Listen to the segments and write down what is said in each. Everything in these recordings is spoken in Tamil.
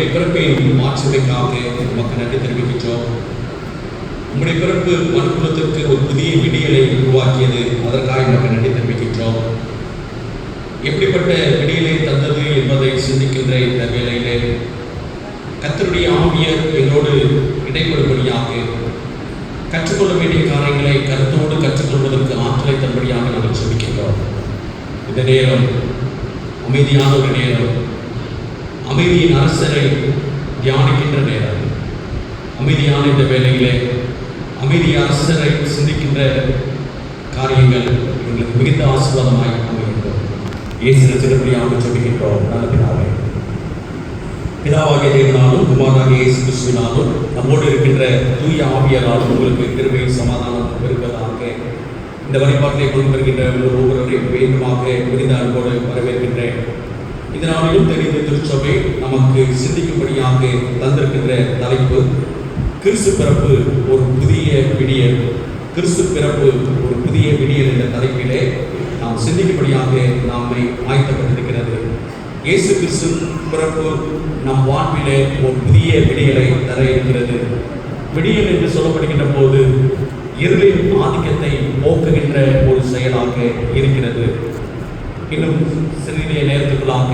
உம்முடைய பிறப்பின் மாற்றுமைக்காக நமக்கு நன்றி தெரிவிக்கின்றோம். உம்முடைய பிறப்பு மனுக்குலத்திற்கு ஒரு புதிய விடியலை உருவாக்கியது, அதற்காக நமக்கு நன்றி தெரிவிக்கின்றோம். எப்படிப்பட்ட விடியலை தந்தது என்பதை சிந்திக்கின்ற இந்த வேளையிலே கர்த்தருடைய ஆவியர் என்னோடு இடைப்படும்படியாக கற்றுக்கொள்ள வேண்டிய காரியங்களை கருத்தோடு கற்றுக்கொள்வதற்கு ஆற்றலை தரும்படியாக நாங்கள் ஜெபிக்கின்றோம். இந்த நேரம் அமைதியான ஒரு நேரம், அமைதியின் அரசரை தியானிக்கின்ற நேரம். அமைதியான இந்த வேளையிலே அமைதி அரசரை சிந்திக்கின்ற காரியங்கள் எங்களுக்கு மிகுந்த ஆசீர்வாதமாய் அமைகின்றோம். இயேசு ரட்சகருடையாக ஜெபிக்கின்றோம். நல்ல பிதாவே, பிதாவாகிய தேவனாலும் குமாரனாகிய இயேசு கிறிஸ்துவினாலும் நம்மோடு இருக்கின்ற தூய ஆவியராலும் உங்களுக்கு கிருபை சமாதானம் பெறுவதாக இந்த வழிபாட்டை கொண்டு வருகின்ற ஒவ்வொருவரையும் வேண்டுமாக மிகுந்த அன்போடு வரவேற்கின்றேன். இந்த நாளிலும் தெரிந்த திருச்சபை நமக்கு சிந்திக்கும்படியாக தந்திருக்கின்ற தலைப்பு கிறிஸ்து பிறப்பு ஒரு புதிய விடியல். கிறிஸ்து பிறப்பு ஒரு புதிய விடியல் என்ற தலைப்பிலே நாம் சிந்திக்கும்படியாக நம்மை ஆயத்தப்பட்டிருக்கிறது. இயேசு கிறிஸ்து பிறப்பு நம் வாழ்விலே ஒரு புதிய விடியலை தர இருக்கிறது. விடியல் என்று சொல்லப்படுகின்ற போது இருளின் ஆதிக்கத்தை போக்குகின்ற ஒரு செயலாக இருக்கிறது. இன்னும் சிறிய நேரத்துக்குள்ளாக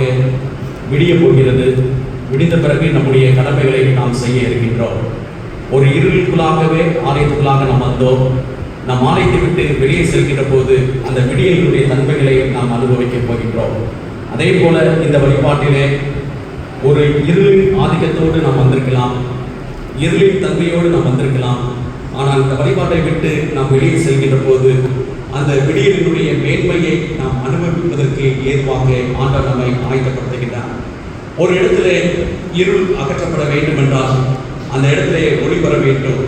விடிய போகிறது. விடிந்த பிறகு நம்முடைய கடமைகளை நாம் செய்ய இருக்கின்றோம். ஒரு இருளுக்குள்ளாகவே ஆலயத்துக்குள்ளாக நாம் வந்தோம். நாம் ஆலயத்தை விட்டு வெளியே செல்கின்ற போது அந்த விடியலுடைய தன்மைகளை நாம் அனுபவிக்கப் போகின்றோம். அதே போல இந்த வழிபாட்டிலே ஒரு இருளின் ஆதிக்கத்தோடு நாம் வந்திருக்கலாம், இருளின் தன்மையோடு நாம் வந்திருக்கலாம். ஆனால் இந்த வழிபாட்டை விட்டு நாம் வெளியே செல்கின்ற போது அந்த விடியலினுடைய மேன்மையை நாம் அனுபவிப்பதற்கு ஏதுவாக ஆண்டவர் நம்மை ஆயத்தப்படுத்துகின்றார். ஒரு இடத்துல இருள் அகற்றப்பட வேண்டும் என்றால் அந்த இடத்துல ஒளி வர வேண்டும்.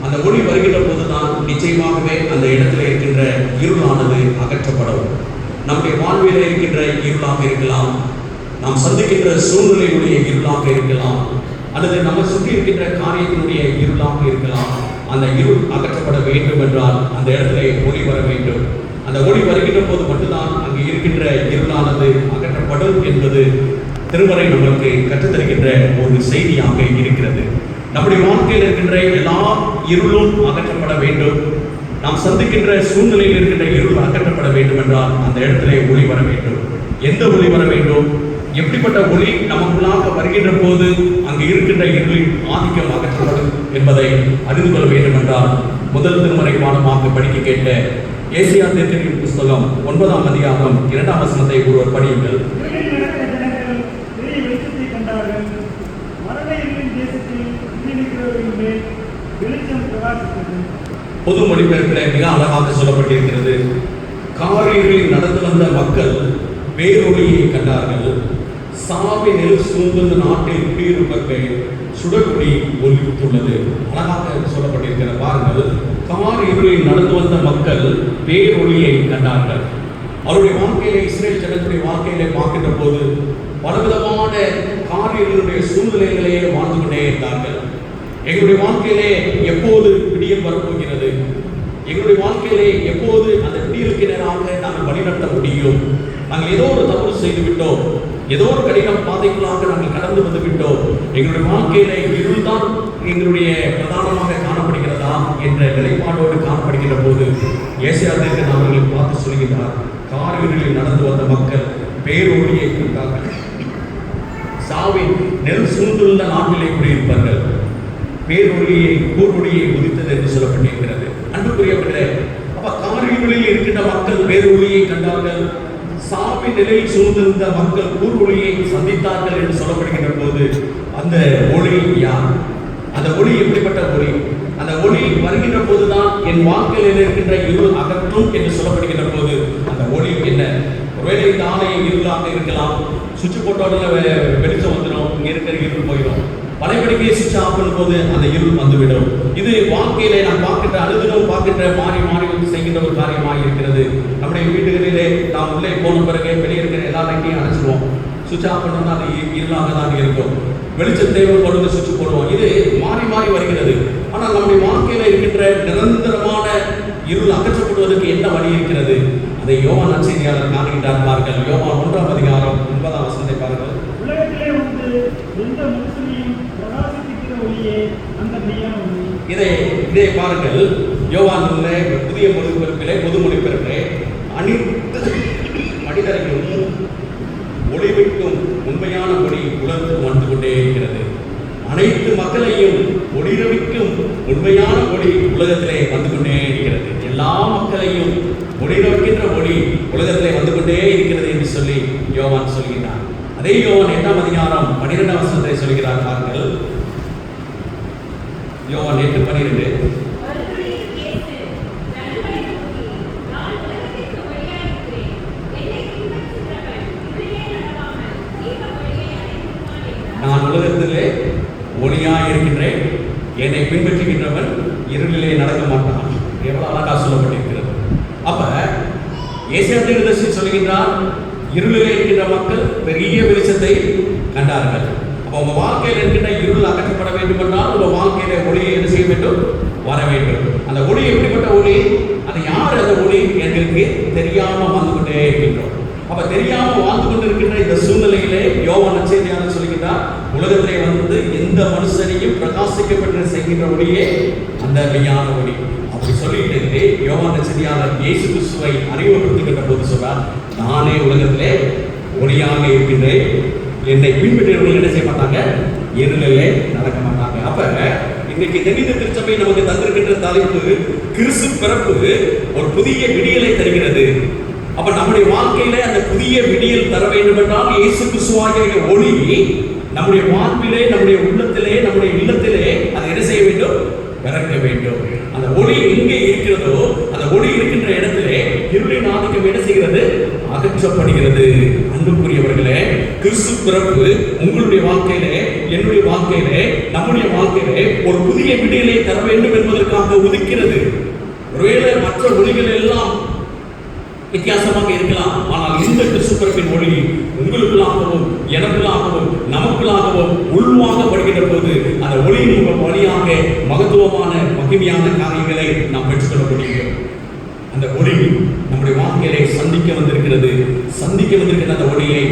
அந்த ஒளி வருகின்ற போதுதான் நிச்சயமாகவே அந்த இடத்துல இருக்கின்ற இருளானது அகற்றப்படும். நம்முடைய வாழ்வில் இருக்கின்ற இருளாக இருக்கலாம், நாம் சந்திக்கின்ற சூழ்நிலையுடைய இருளாக இருக்கலாம், அல்லது நம்ம சுற்றி இருக்கின்ற காரியத்தினுடைய இருளாக இருக்கலாம். அந்த இருள் அகற்றப்பட வேண்டும் என்றால் அந்த இடத்துல ஒளி வர வேண்டும். அந்த ஒளி வருகின்ற போது மட்டும்தான் அங்கு இருக்கின்ற இருளானது அகற்றப்படும் என்பது திருமறை நமக்கு கற்றுத்தருகின்ற ஒரு செய்தியாக இருக்கிறது. நம்முடைய வாழ்க்கையில் இருக்கின்ற எல்லா இருளும் அகற்றப்பட வேண்டும். நாம் சந்திக்கின்ற சூழ்நிலையில் இருக்கின்ற இருள் அகற்றப்பட வேண்டும் என்றால் அந்த இடத்துல ஒளி வர வேண்டும். எந்த ஒளி வர வேண்டும்? எப்படிப்பட்ட ஒளி நமக்குள்ளாக வருகின்ற போது அங்கு இருக்கின்ற இருளின் ஆதிக்கம் அகற்றப்படும் என்பதை அறிந்து கொள்ள வேண்டும் என்றால் முதல் திருமறை பாடமாக படிக்க கேட்ட ஏசியா தீர்க்கதரிசியின் புஸ்தகம் 9ஆம் அதிகாரம் 2ஆம் வசனத்தை ஒருவர் படியுங்கள். பொது மொழிபெயர்ப்பில் மிக அழகாக சொல்லப்பட்டிருக்கிறது. காரிருளில் நடந்து வந்த மக்கள் வேறொளியை கண்டார்கள். சாவினில் சூழ்ந்த நாட்டில் குடியிருப்பவர்கள் சுடர்கொடி ஒலித்துள்ளது. அழகாக சொல்லப்பட்டிருக்கிற பாருங்கள். காரிருளில் நடந்து வந்த மக்கள் வேறொளியை கண்டார்கள். அவருடைய வாழ்க்கையிலே, இஸ்ரேல் ஜனத்துடைய வாழ்க்கையிலே பார்க்கின்ற போது பலவிதமான காரிருளுடைய சூழ்நிலைகளிலே வாழ்ந்து கொண்டே இருந்தார்கள். எங்களுடைய வாழ்க்கையிலே எப்போது விடியல் வரப்போகிறது? எங்களுடைய வாழ்க்கையிலே எப்போது அந்த விடியலுக்கு நேராக நாங்கள் வழிநடத்த முடியும்? நாங்கள் ஏதோ ஒரு தவறு செய்து விட்டோம், ஏதோ ஒரு கடினம் பாதைக்குள்ளாக நாங்கள் கடந்து வந்து விட்டோம், எங்களுடைய வாழ்க்கையிலே இருள்தான் எங்களுடைய பிரதானமாக காணப்படுகிறதா என்ற நிலைப்பாடோடு காணப்படுகின்ற போது ஏசாயா தீர்க்கதரிசி அவர்களை பார்த்து சொல்கிறார், காரிருளில் நடந்து வந்த மக்கள் பேரொளியை கண்டார்கள். சாவின் நெல் சூழ்ந்துள்ள நாட்டிலே குடியிருப்பார்கள். பேரொளியை கூர்வொளியை உதித்தது என்று சொல்லப்பட்டிருக்கிறது. அன்புக்குரியவர்களே, அப்ப காரிருளில் இருக்கின்ற மக்கள் பேரொளியை கண்டார்கள். சாவின் நிலையில் சூழ்ந்திருந்த மக்கள் கூர்வொளியை சந்தித்தார்கள் என்று சொல்லப்படுகின்ற போது அந்த ஒளி யார்? அந்த ஒளி எப்படிப்பட்ட ஒளி? அந்த ஒளி வருகின்ற போதுதான் என் வாழ்க்கையில் இருக்கின்ற இருள் அகற்றும் என்று சொல்லப்படுகின்ற போது அந்த ஒளி என்ன? ஒருவேளை இந்த ஆலயம் இருளாக இருக்கலாம், சுவிட்ச் போட்டோட வெளிச்சம் வந்துடும், இங்கே இருக்கிற இருள் போயிடும். பழையபடிக்கே சுவிட்ச் ஆஃப் பண்ணும் போது அந்த இருள் வந்துவிடும். இது வாழ்க்கையிலே நாம் பார்க்கின்ற அனுதினம் பார்க்கின்ற மாறி மாறி செய்கின்ற ஒரு காரியமாக இருக்கிறது. நம்முடைய வீடுகளிலே நாம் உள்ளே போன பிறகு வெளியே இருக்கிற எல்லா லைட்டையும் அணைச்சிடுவோம். சுவிட்ச் ஆஃப் பண்ணோம்னா அது இருளாக தான் இருக்கும். வெளிச்சம் தேவைப்படுவது சுவிட்ச் போடுவோம். இது மாறி மாறி வருகிறது. ஆனால் நம்முடைய வாழ்க்கையில இருக்கின்ற நிரந்தரமான இருள் அகற்றப்படுவதற்கு என்ன வழி இருக்கிறது? அதை யோவான் நற்செய்தியாளர் காண்கின்றார். பாருங்கள், யோவான் 1ஆம் அதிகாரம் 9ஆம் வசனத்தை பாருங்கள். உலகத்திலே வந்து எந்த மனுஷனையும் பிரகாசிக்கிற ஒளியே அந்த மெய்யான ஒளி. இதை பாருங்கள். யோவான் புதிய மொழிபெயர்ப்பிலே, பொது மொழிபெயர்ப்பிலே, அனைத்து மனிதர்களும் ஒளிவிக்கும் உண்மையான ஒளி உலகத்துக்கு வந்து கொண்டே இருக்கிறது. அனைத்து மக்களையும் ஒளிரவிக்கும் உண்மையான ஒளி உலகத்திலே வந்து கொண்டே இருக்கிறது. எல்லா மக்களையும் ஒளிரவிக்கின்ற ஒளி உலகத்திலே வந்து கொண்டே இருக்கிறது என்று சொல்லி யோவான் சொல்கிறார். அதே யோவான் 8ஆம் அதிகாரம் 12ஆம் வசனத்தை சொல்கிறார் பாருங்கள். யோவான் 8:12. நான் உலகத்திலே ஒளியாய் இருக்கின்றேன், என்னை பின்பற்றுகின்றவன் இருளிலே நடக்க மாட்டான். எவ்வளவு அழகா சொல்லப்பட்டிருக்கிறது. அப்ப ஏசாயா தீர்க்கதரிசி சொல்கின்றார், இருளிலே இருக்கின்ற மக்கள் பெரிய வெளிச்சத்தை கண்டார்கள். அப்ப உங்க வாழ்க்கையில் இருக்கின்ற இருள் அகற்றப்பட வேண்டும் என்றால் உங்க வாழ்க்கையில ஒளியை என்ன செய்ய வேண்டும்? வர வேண்டும். அந்த ஒளி எப்படிப்பட்ட ஒளி? அது யார் அந்த ஒளி எங்களுக்கு தெரியாம வந்து கொண்டே இருக்கின்றோம். அப்ப தெரியாம வாழ்ந்து கொண்டிருக்கின்ற இந்த சூழ்நிலையிலே யோவான் நற்செய்தியாளர் சொல்கிறார், உலகத்திலே வந்து எந்த மனுஷனையும் பிரகாசிக்கப்பட்டு செய்கின்ற ஒளியே அந்த மெய்யான ஒளி. அப்படி சொல்லிட்டு யோவான் நற்செய்தியாளர் இயேசு கிறிஸ்துவை அறிமுகப்படுத்துகின்ற போது சொல்றார், நானே உலகத்திலே ஒளியாக இருக்கின்றேன், என்னை பின்பற்றியவர்கள் என்ன செய்ய மாட்டாங்க? இருளிலே நடக்க மாட்டாங்க. அப்ப இன்னைக்கு தென்னிந்திய திருச்சபை நமக்கு தந்திருக்கின்ற தலைப்பு கிறிஸ்து பிறப்பு ஒரு புதிய விடியலை தருகிறது. அப்ப நம்முடைய வாழ்க்கையில அந்த புதிய விடியல் தர வேண்டும் என்றால் இயேசு கிறிஸ்துவாகிய ஒளி நம்முடைய வாழ்விலே, நம்முடைய உள்ளத்திலே, நம்முடைய இல்லத்திலே அதை என்ன செய்ய வேண்டும்? பிறக்க வேண்டும். அந்த ஒளி எங்கே இருக்கிறதோ அந்த ஒளி இருக்கின்ற இடத்திலே இருளின் ஆதிக்கம் என்ன செய்கிறது? அகற்றப்படுகிறது. அன்புக்குரியவர்களே, கிறிஸ்து பிறப்பு உங்களுடைய வாழ்க்கையிலே, என்னுடைய வாழ்க்கையிலே, நம்முடைய வாழ்க்கையிலே ஒரு புதிய விடியலை தர வேண்டும் என்பதற்காக உதிக்கிறது. ஒருவேளை மற்ற ஒளிகள் எல்லாம் வித்தியாசமாக இருக்கலாம், ஆனால் இந்த கிறிஸ்து பிறப்பின் ஒளி உங்களுக்குள்ளாகவும் எனக்குள்ளாகவும் நமக்குள்ளாகவும் உள்வாங்கப்படுகின்ற போது அந்த ஒளியின் வழியாக மகத்துவமான மகிமையான காரியங்களை நாம் பெற்றுக்கொள்ள முடியும். அந்த ஒளி நம்முடைய வாழ்க்கையிலே சந்திக்க வந்திருக்கிறது. சந்திக்க வந்திருக்கிற அந்த ஒளியை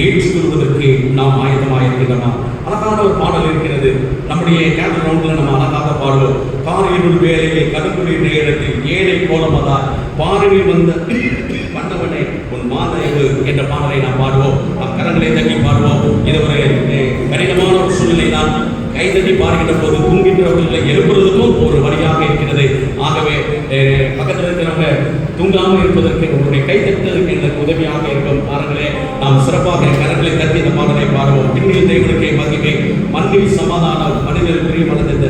ஏற்றுக்கொள்வதற்கு நாம் ஆயத்தமாக இருக்கின்றோமா? அழகான ஒரு பாடல் இருக்கிறது. நம்முடைய கேண்டல் ரவுண்ட்ல நம்ம அழகாக பாடுவோம். காரிருள் வேலையில் கடுங்குளிர் நேரத்தில் ஏழை கோலமதால் பாரில் வந்த மன்னவனே உன் மாதேவு என்ற பாடலை நாம் பாடுவோம். கரங்களை தட்டி பாடுவோம். இது ஒரு கடினமான ஒரு சூழ்நிலை தான். கைதட்டி பாடுகின்ற போது தூங்குகின்றவர்களை எழுப்புறதுக்கும் ஒரு வழியாக இருக்கிறது. ஆகவே பக்கத்தில் இருக்கிறவங்க தூங்காமல் இருப்பதற்கு உங்களுடைய கைதட்டுவதற்கு எங்களுக்கு உதவியாக இருக்கும். பாருங்களே, நாம் சிறப்பாக கரங்களை தட்டி இந்த பாடலை பாடுவோம். பின்னில் தேவனுக்கே மகிமை, மண்ணில் சமாதானம், மனிதர் பிரியமனது இந்த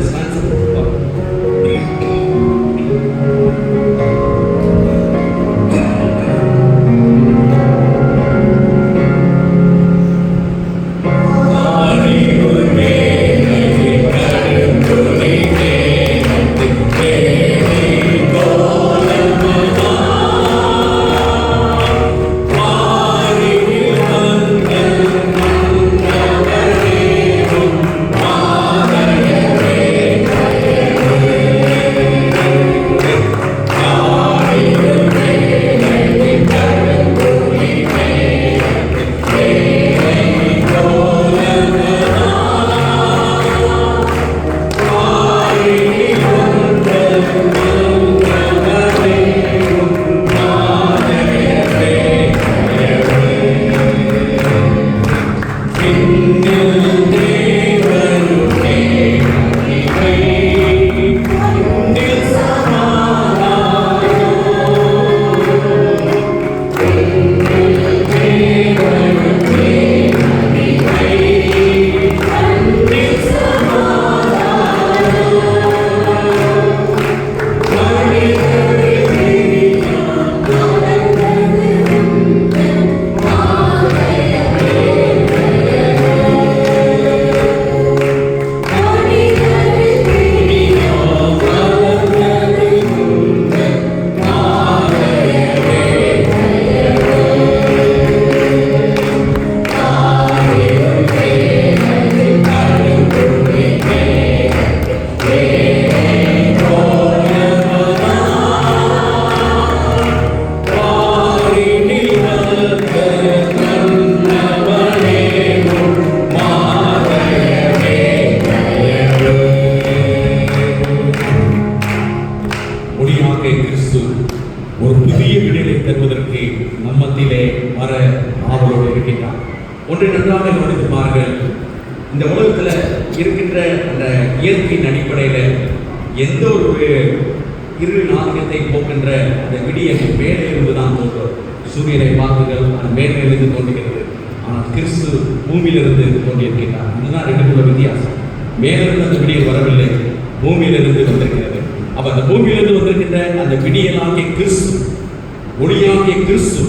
ஒன்றை நன்றாக கவனித்து பாருங்கள். இந்த உலகத்தில் இருக்கின்ற அந்த இயற்கையின் அடிப்படையில் எந்த ஒரு இருளின் ஆதிக்கத்தை போக்கின்ற அந்த விடியல் மேலே இருந்து தான் தோன்றும். சூரியனை பார்க்குங்கள், அது மேலிருந்து தோன்றுகிறது. ஆனால் கிறிஸ்து பூமியிலிருந்து தோன்றியிருக்கிறார். இதுதான் ரெண்டுக்குள்ள வித்தியாசம். மேலிருந்து அந்த விடியல் வரவில்லை, பூமியிலிருந்து வந்திருக்கிறது. அப்போ அந்த பூமியிலிருந்து வந்திருக்கின்ற அந்த விடியலாகிய கிறிஸ்து, ஒளியாகிய கிறிஸ்து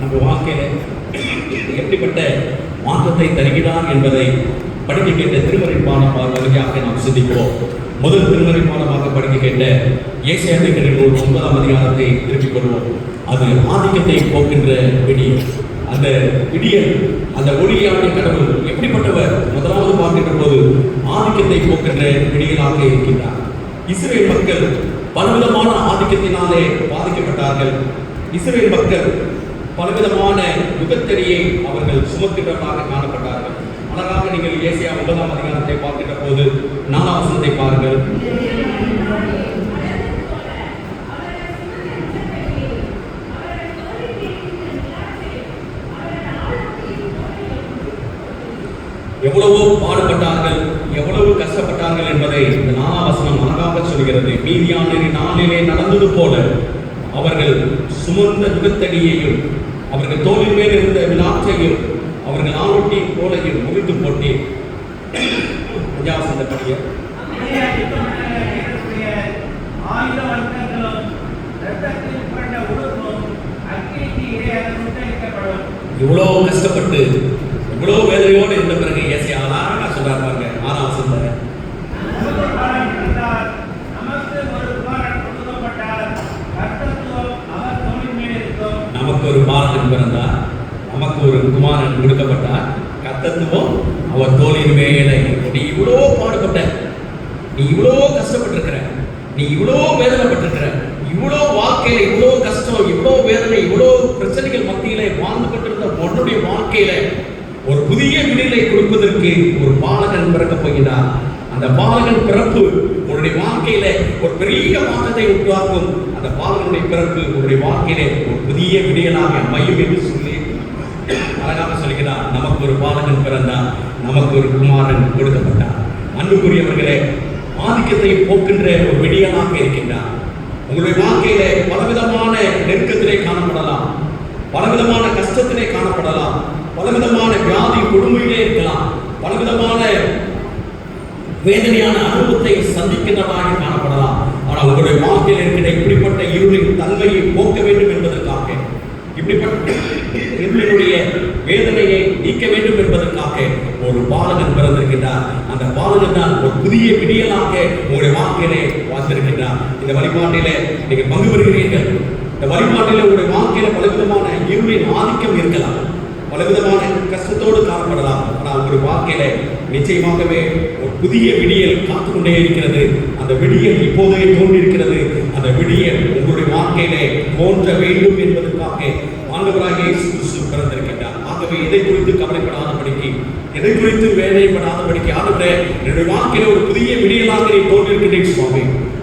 நம்ம வாழ்க்கையில் எப்படிப்பட்ட மாற்றத்தை தருகிறார் என்பதை படிக்க கேட்ட திருமறை பாடம் வழியாக நாம் சிந்திக்கிறோம். முதல் திருமறை பாடமாக படிக்க கேட்ட ஏசாயா நூல் 9ஆம் அதிகாரத்தை திருப்பிக் கொள்வோம். அது ஆதிக்கத்தை போக்கின்ற விடியல். அந்த விடியல், அந்த ஒளியாகிய கடவுள் எப்படிப்பட்டவர்? முதலாவது பார்க்கின்ற போது ஆதிக்கத்தை போக்கின்ற விடியலாக இருக்கின்றார். இஸ்ரவேல் மக்கள் பலவிதமான ஆதிக்கத்தினாலே பாதிக்கப்பட்டார்கள். இஸ்ரவேல் மக்கள் பலவிதமான யுகத்தடியை அவர்கள் சுமக்கின்றவர்களாக காணப்பட்டார்கள். அழகாக நீங்கள் ஏசாயா 9ஆம் அதிகாரத்தை பார்க்கின்ற போது 4ஆம் வசனத்தை பாருங்கள். எவ்வளவோ பாடுபட்டார்கள், எவ்வளவு கஷ்டப்பட்டார்கள் என்பதை இந்த 4ஆம் வசனம் அழகாக சொல்கிறது. மீதியான நாளிலே நடந்தது போல அவர்கள் சுமந்த யுகத்தடியையும் அவர்கள் தோளின் மேல் இருந்த விளாற்றையும் அவர்கள் ஆவட்டியின் கோலையும் முறித்து போட்டி படிய இவ்வளோ கஷ்டப்பட்டு இவ்வளோ வேலையோடு இருந்த பிறகு ஏசியா அழகாக சொல்றாரு பாருங்க. 6ஆம் வசனம், நமக்கு ஒரு பாலகன் பிறந்தார், நமக்கு ஒரு குமாரன் கொடுக்கப்பட்டார், கர்த்தத்துவம் அவர் தோளின் மேலே. நீ இவ்வளோ பாடுபட்ட, நீ இவ்வளோ கஷ்டப்பட்டிருக்கிற, நீ இவ்வளோ வேதனைப்பட்டிருக்கிற, இவ்வளோ வாழ்க்கையில இவ்வளோ கஷ்டம், இவ்வளோ வேதனை, இவ்வளோ பிரச்சனைகள் மத்தியிலே வாழ்ந்து கொண்டிருந்த உன்னுடைய வாழ்க்கையில ஒரு புதிய விடியலை கொடுப்பதற்கு ஒரு பாலகன் பிறக்கப் போகிறார். அந்த பாலகன் பிறப்பு உன்னுடைய வாழ்க்கையில ஒரு பெரிய மாற்றத்தை உருவாக்கும். அந்த பாலகனுடைய பிறப்பு உன்னுடைய வாழ்க்கையிலே ஒரு புதிய விடியலாக அமையும் என்று சொல்லி அழகாக சொல்கிறார். நமக்கு ஒரு பாலகன் பிறந்தார், நமக்கு ஒரு குமாரன் கொடுக்கப்பட்டார். அன்புக்குரியவர்களே, ஆதிக்கத்தை போக்கின்ற ஒரு விடியலாக இருக்கின்றார். உங்களுடைய வாழ்க்கையில பலவிதமான நெருக்கத்திலே காணப்படலாம், பலவிதமான கஷ்டத்திலே காணப்படலாம், பலவிதமான வியாதி கொடுமையிலே இருக்கலாம், பலவிதமான வேதனையான அனுபவத்தை சந்திக்கின்றதாக காணப்படலாம். ஆனால் உங்களுடைய வாழ்க்கையில் இருக்கிற இப்படிப்பட்ட இருளின் தன்மையை போக்க வேண்டும் என்பதற்காக, இப்படிப்பட்ட இருளினுடைய வேதனையை நீக்க வேண்டும் என்பதற்காக ஒரு பாலகன் பிறந்திருக்கின்றார். அந்த பாலகன் தான் ஒரு புதிய விடியலாக உங்களுடைய வாழ்க்கையிலே வாழ்ந்திருக்கின்றார். இந்த வழிபாட்டிலே நீங்கள் பங்கு பெறுகிறீர்கள். இந்த வழிபாட்டிலே உங்களுடைய வாழ்க்கையில பலவிதமான இருளின் ஆதிக்கம் இருக்கலாம், பலவிதமான கஷ்டத்தோடு காணப்படலாம். ஆனால் உங்களுடைய வாழ்க்கையில நிச்சயமாகவே ஒரு புதிய விடியல் காத்து கொண்டே இருக்கிறது. அந்த விடியல் இப்போதே தோன்றியிருக்கிறது. அந்த விடியல் உங்களுடைய வாழ்க்கையிலே தோன்ற வேண்டும் என்பதற்காக ஆண்டவராக இயேசு கிறிஸ்து பிறந்திருக்கின்றார். ஆகவே எதை குறித்து கவலைப்படாதபடிக்கு, எதை குறித்து வேதனைப்படாதபடிக்கு, ஆண்டவரே என்னுடைய வாழ்க்கையில ஒரு புதிய விடியலாக நீ தோன்றியிருக்கின்றேன் சுவாமி.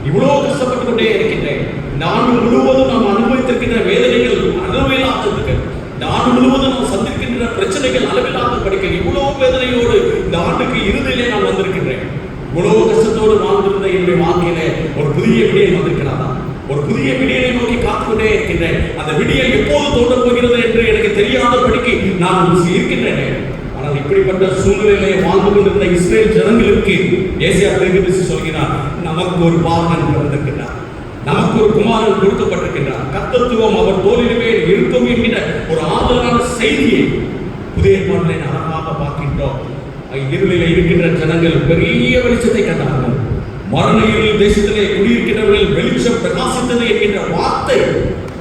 இவ்வளோ கஷ்டப்பட்டு கொண்டே இருக்கின்றேன். இந்த ஆண்டு முழுவதும் நாம் அனுபவித்திருக்கின்ற வேதனைகள் அளவில்லாததுக்கு, இந்த ஆண்டு முழுவதும் நாம் சந்திக்கின்ற பிரச்சனைகள் அளவில்லாத படிக்க, இவ்வளவு வேதனையோடு இந்த ஆண்டுக்கு இறுதியிலே நான் வந்திருக்கின்றேன். இவ்வளவு கஷ்டத்தோடு வாழ்ந்திருந்த என்னுடைய வாழ்க்கையில ஒரு புதிய விடியல் வந்திருக்கிறாரா? ஒரு புதிய விடியலை நோக்கி காத்துக்கொண்டே இருக்கின்றேன். அந்த விடியல் எப்போது தோன்றப் போகிறது என்று எனக்கு தெரியாதபடிக்கு நான் இருக்கின்றேன். ஆனால் இப்படிப்பட்ட சூழ்நிலையிலே வாழ்ந்து கொண்டிருந்த இஸ்ரேல் ஜனங்களுக்கு ஏசாயா தீர்க்கதரிசி சொல்கிறார், நமக்கு ஒரு பாலகன் பிறந்திருக்கிறார், நமக்கு ஒரு குமாரன் கொடுக்கப்பட்டிருக்கின்றார், கர்த்தத்துவம் அவர் தோளின் மேல் இருக்கும் என்கிற ஒரு ஆதரவான செய்தியை புதிய ஏற்பாட்டிலே அழகாக பார்க்கின்றோம். இருளில் இருக்கின்ற ஜனங்கள் பெரிய வெளிச்சத்தை கண்டார்கள். மரண இருள் தேசத்திலே குடியிருக்கிறவர்கள் வெளிச்சம் பிரகாசித்தது என்கின்ற வார்த்தை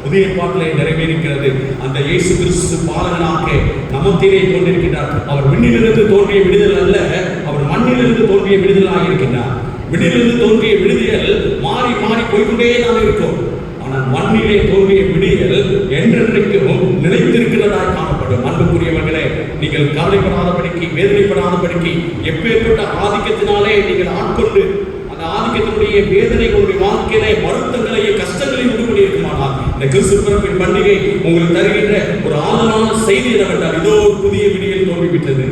புதிய ஏற்பாட்டிலே நிறைவேறிக்கிறது. அந்த இயேசு கிறிஸ்து பாலகனாக நமத்திலே தோன்றியிருக்கின்றார். அவர் விண்ணிலிருந்து தோன்றிய விடுதல் அல்ல, அவர் மண்ணிலிருந்து தோன்றிய விடுதலாக இருக்கின்றார். விண்ணிலிருந்து தோன்றிய விடுதல் மாறி மாறி போய்கொண்டே தான் இருக்கும். ஆனால் மண்ணிலே தோன்றிய விடியல் என்றென்றைக்கும் நிலைத்திருக்கிறதாய் காணப்படும். அன்புக்குரியவர்களே, நீங்கள் கவலைப்படாதபடிக்கு, வேதனைப்படாதபடிக்கு, எப்பேற்பட்ட ஆதிக்கத்தினாலே நீங்கள் ஆட்கொண்டு அந்த ஆதிக்கத்தினுடைய வேதனை உங்களுடைய வாழ்க்கையில வருத்தங்களையும் கஷ்டங்களையும் உண்டு பண்ணியிருக்குமானால் இந்த கிறிஸ்து பிறப்பின் பண்டிகை உங்களுக்கு தருகின்ற ஒரு ஆதரவான செய்தி என்னவென்றால் இதோ ஒரு புதிய விடியல் தோன்றிவிட்டது,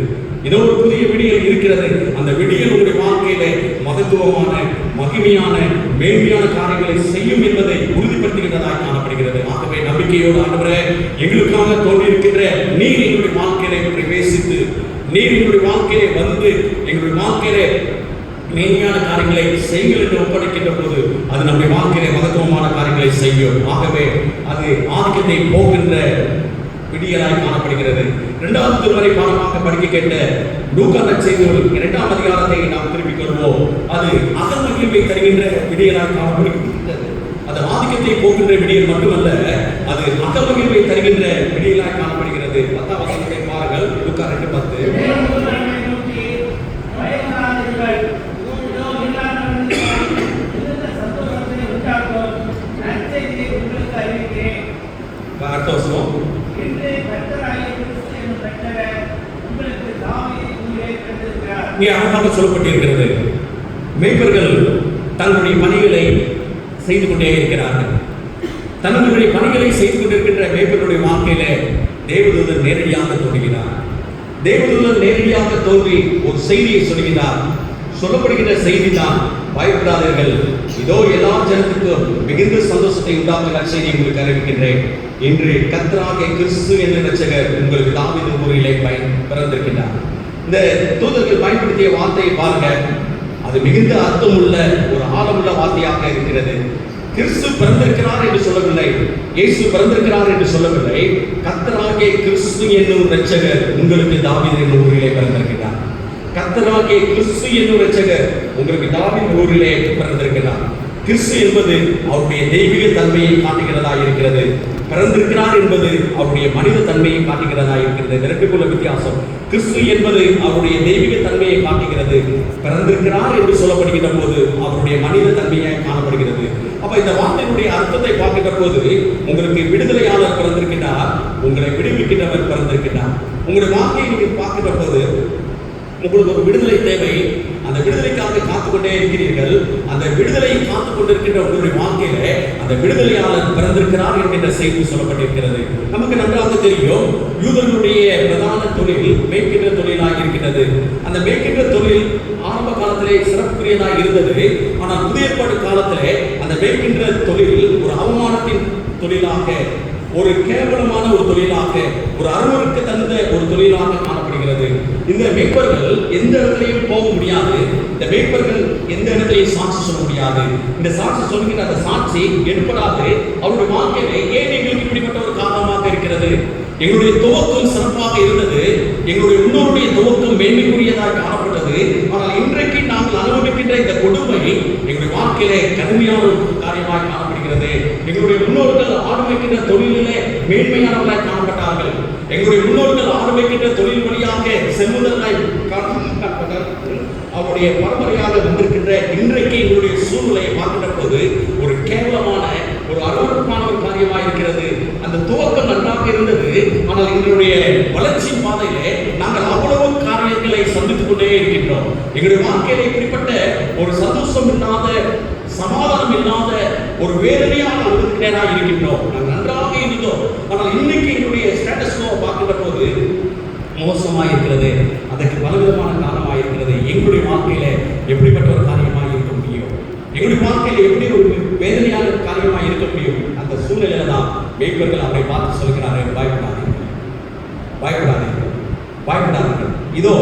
இதோ ஒரு புதிய விடியல் இருக்கிறது. அந்த விடியல் உங்களுடைய வாழ்க்கையில மகத்துவமான மகிமையான மேன்மையான காரியங்களை செய்யும் என்பதை உறுதிப்படுத்துகின்றதாக காணப்படுகிறது. ஆகவே நம்பிக்கையோடு ஆண்டவரே, எங்களுக்காக தோன்றியிருக்கின்ற நீர் எங்களுடைய வாழ்க்கையில பிரவேசித்து நீர் எங்களுடைய வாழ்க்கையிலே வந்து எங்களுடைய வாழ்க்கையிலே மேன்மையான காரியங்களை செய்யுங்கள் என்று ஒப்படைக்கின்ற போது அது நம்முடைய வாழ்க்கையிலே மகத்துவமான காரியங்களை செய்யும். ஆகவே அது ஆதிக்கத்தை போகின்ற விடியலாய் காணப்படுகிறது. 2வது திருமறை பாடமாக படிக்க கேட்ட லூக்கா நற்செய்தி 2ஆம் அதிகாரத்தை நாம் திருப்பிக் கொள்வோம். அது அகமகிழ்வை தருகின்ற விடியலாய் காணப்படுகிறது. அது ஆதிக்கத்தை போகின்ற விடியல் மட்டுமல்ல, அது அகமகிழ்வை தருகின்ற விடியலாய் காணப்படுகிறது. 10ஆம் வசனத்தை பாருங்கள். லூக்கா 2:10. அடுத்த வசனம், இங்கே அழகாக சொல்லப்பட்டிருக்கிறது. மேய்ப்பர்கள் தங்களுடைய பணிகளை செய்து கொண்டே இருக்கிறார்கள். தங்களுடைய பணிகளை செய்து கொண்டிருக்கின்ற மேய்ப்பர்களுடைய வாழ்க்கையில தேவதூதன் நேரடியாக தோன்றுகிறார். தேவதூதன் நேரடியாக தோன்றி ஒரு செய்தியை சொல்கிறார். சொல்லப்படுகின்ற செய்தி தான், பயப்படாதீர்கள், இதோ எல்லா ஜனத்துக்கும் மிகுந்த சந்தோஷத்தை உண்டாக்குகிற செய்தி உங்களுக்கு அறிவிக்கின்றேன். இன்று கர்த்தராகிய கிறிஸ்து என்ற இரட்சகர் உங்களுக்கு தாவீது ஊரிலே பிறந்திருக்கிறார். இந்த தூதர்கள் பயன்படுத்திய வார்த்தையை பாருங்க, அது மிகுந்த அர்த்தமுள்ள ஒரு ஆழமுள்ள வார்த்தையாக இருக்கிறது. கிறிஸ்து பிறந்திருக்கிறார் என்று சொல்லவில்லை, இயேசு பிறந்திருக்கிறார் என்று சொல்லவில்லை. கர்த்தராகிய கிறிஸ்து என்னும் இரட்சகர் உங்களுக்கு தாவீது என்னும் ஊரிலே பிறந்திருக்கிறார். கர்த்தராகிய கிறிஸ்து என்னும் இரட்சகர் உங்களுக்கு தாவீது ஊரிலே பிறந்திருக்கிறார். கிறிஸ்து என்பது அவருடைய தெய்வீக தன்மையை காட்டுகிறதா இருக்கிறது. பிறந்திருக்கிறார் என்பது அவருடைய மனித தன்மையை காட்டுகிறதா இருக்கிறது. இரண்டுக்குள்ள வித்தியாசம். கிறிஸ்து என்பது அவருடைய தெய்வீக தன்மையை காட்டுகிறது. பிறந்திருக்கிறார் என்று சொல்லப்படுகின்ற போது அவருடைய மனித தன்மையை காணப்படுகிறது. அப்ப இந்த வார்த்தையினுடைய அர்த்தத்தை பார்க்கின்ற போது, உங்களுக்கு விடுதலையாளர் பிறந்திருக்கிறார், உங்களை விடுவிக்கின்றவர் பிறந்திருக்கிறார். உங்களுடைய வாழ்க்கையை நீங்கள் பார்க்கின்ற போது உங்களுக்கு ஒரு விடுதலை தேவை. அந்த விடுதலைக்காக காத்துக்கொண்டே இருக்கிறீர்கள். அந்த விடுதலையை காத்துக் கொண்டிருக்கின்ற உங்களுடைய வாழ்க்கையில அந்த விடுதலையாளர் பிறந்திருக்கிறார் என்கின்ற செய்தி சொல்லப்பட்டிருக்கிறது. நமக்கு நன்றாக தெரியும், யூதர்களுடைய பிரதான தொழில் மேய்க்கின்ற தொழிலாக இருக்கிறது. அந்த மேய்க்கின்ற தொழில் ஆரம்ப காலத்திலே சிறப்புக்குரியதாக இருந்தது. ஆனால் புதிய ஏற்பாடு காலத்திலே அந்த மேய்க்கின்ற தொழில் ஒரு அவமானத்தின் தொழிலாக, ஒரு கேவலமான ஒரு தொழிலாக, ஒரு அருவருக்கு தந்த ஒரு தொழிலாக காணப்படுகிறது. இந்த மேய்ப்பர்கள் எந்த இடத்துலையும் போக முடியாது. இந்த மேய்ப்பர்கள் எந்த இடத்துலையும் சாட்சி சொல்ல முடியாது. இந்த சாட்சி சொல்கிற அந்த சாட்சி எடுப்படாது. அவருடைய வாழ்க்கையில ஏன் எங்களுக்கு இப்படிப்பட்ட ஒரு காரணமாக இருக்கிறது? எங்களுடைய துவக்கம் சிறப்பாக இருந்தது. எங்களுடைய முன்னோருடைய துவக்கம் மேன்மைக்குரியதாக காணப்பட்டது. ஆனால் இன்றைக்கு நாங்கள் அனுபவிக்கின்ற இந்த கொடுமை எங்களுடைய வாழ்க்கையிலே கடுமையான ஒரு காரியமாக காணப்படுகிறது. எங்களுடைய முன்னோர்கள் ஆரம்பிக்கின்ற தொழிலிலே மேன்மையானவர்களாக காணப்பட்டார்கள். எங்களுடைய முன்னோர்கள் ஆரம்பிக்கின்ற தொழில் வழியாக செல்வதற்காய் காணப்பட்டார்கள். அவருடைய பரம்பரையாக வந்திருக்கின்ற இன்றைக்கு எங்களுடைய சூழ்நிலையை பார்க்கின்ற போது ஒரு கேவலமான ஒரு அருவருப்பான ஒரு காரியமாக இருக்கிறது. அந்த துவக்கம் நன்றாக இருந்தது. ஆனால் எங்களுடைய வளர்ச்சி பாதையிலே நாங்கள் அவ்வளவு காரியங்களை சந்தித்துக் கொண்டே இருக்கின்றோம். எங்களுடைய வாழ்க்கையில இப்படிப்பட்ட ஒரு சந்தோஷம் இல்லாத, சமாதானம் இல்லாத ஒரு வேதனையான அனுபவத்தினராக இருக்கின்றோம். நாங்கள் நன்றாக இருந்தோம். ஆனால் இன்னைக்கு எங்களுடைய ஸ்டேட்டஸ் பார்க்கின்ற போது மோசமாக இருக்கிறது. அதற்கு பலவிதமான காரணமாக இருக்கிறது. எங்களுடைய வாழ்க்கையில எப்படிப்பட்ட ஒரு காரியமாக இருக்க முடியும்? எங்களுடைய வாழ்க்கையில எப்படி ஒரு வேதனையான காரியமாக இருக்க முடியும்? அந்த சூழ்நிலையில தான் மேய்ப்பர்கள் அவரை பார்த்து சொல்கிறார்கள், பயப்படாதீர்கள், பயப்படாதீர்கள், பயப்படாதீர்கள். இதோ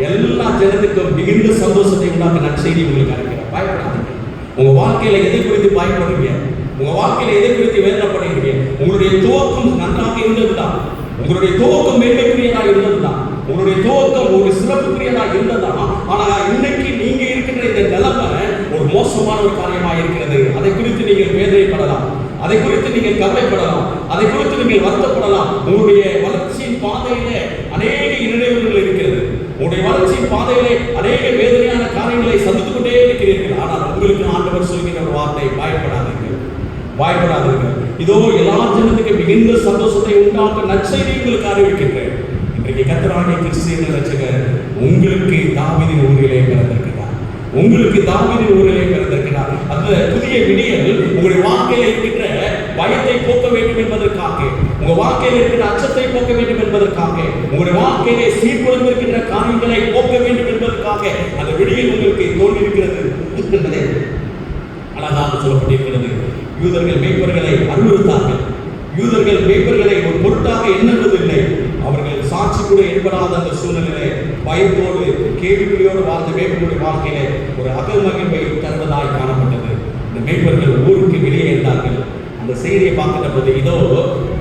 எல்லா ஜனத்துக்கும் மிகுந்த சந்தோஷத்தை உண்டாக்க நற்செய்தி உங்களுக்கு அறிவிக்கிறேன். பயப்படாதீர்கள். உங்க வாழ்க்கையில எதை குறித்து பயப்படுறீங்க? உங்க வாழ்க்கையில எதை குறித்து வேதனைப்படுறீங்க? உங்களுடைய துவக்கம் நன்றாக இருந்ததுதான். உங்களுடைய துவக்கம் மேன்மைக்குரியதாக இருந்ததுதான். உங்களுடைய துவக்கம் ஒரு சிறப்புக்குரியதாக இருந்ததுதான். ஆனால் இன்னைக்கு நீங்க இருக்கின்ற இந்த நிலைமை ஒரு மோசமான ஒரு காரியமாக இருக்கிறது. அதை குறித்து நீங்கள் வேதனைப்படலாம், அதை குறித்து நீங்கள் கவலைப்படலாம், அதை குறித்து நீங்கள் வருத்தப்படலாம். உங்களுடைய வளர்ச்சியின் பாதையில அநேக இடையூறுகள் இருக்கிறது. உங்களுடைய வளர்ச்சியின் பாதையிலே அநேக வேதனையான காரியங்களை சந்தித்துக் கொண்டே இருக்கிறீர்கள். ஆனால் உங்களுக்கு ஆண்டவர் சொல்கிற ஒரு வார்த்தை, பயப்படாதீர்கள், பயப்படாதீர்கள். இதோ எல்லா ஜனத்துக்கு மிகுந்த சந்தோஷத்தை உண்டாக்க நற்செய்தி உங்களுக்கு அறிவிக்கின்றேன். இன்றைக்கு கர்த்தராகிய கிறிஸ்து என்ற இரட்சகர் உங்களுக்கு தாவீதின் ஊரிலே பிறந்திருக்கிறார். உங்களுக்கு தாவீதின் ஊரிலே பிறந்திருக்கிறார். அந்த புதிய விடியல் உங்களுடைய வாழ்க்கையில இருக்கின்ற பயத்தை போக்க வேண்டும் என்பதற்காக, உங்க வாழ்க்கையில இருக்கிற அச்சத்தை போக்க வேண்டும் என்பதற்காக, உங்களுடைய வாழ்க்கையிலே சீர்குலைந்திருக்கின்ற காரியங்களை போக்க வேண்டும் என்பதற்காக அந்த விடியல் உங்களுக்கு தோன்றியிருக்கிறது என்பதை அழகாக சொல்லப்பட்டிருக்கிறது. யூதர்கள் மேய்ப்பர்களை அறிவுறுத்தார்கள். யூதர்கள் மேய்ப்பர்களை ஒரு பொருட்டாக எண்ணுவதில்லை. அவர்கள் சாட்சி கூட ஏற்படாத அந்த சூழ்நிலையிலே பயத்தோடு கேள்விக்குறியோடு வாழ்ந்த மேய்ப்பர்களுடைய வாழ்க்கையிலே ஒரு அகமகிழ்வை தருவதாய் காணப்பட்டது. இந்த மேய்ப்பர்கள் ஊருக்கு வெளியே இருந்தார்கள். அந்த செய்தியை பார்க்கின்ற போது, இதோ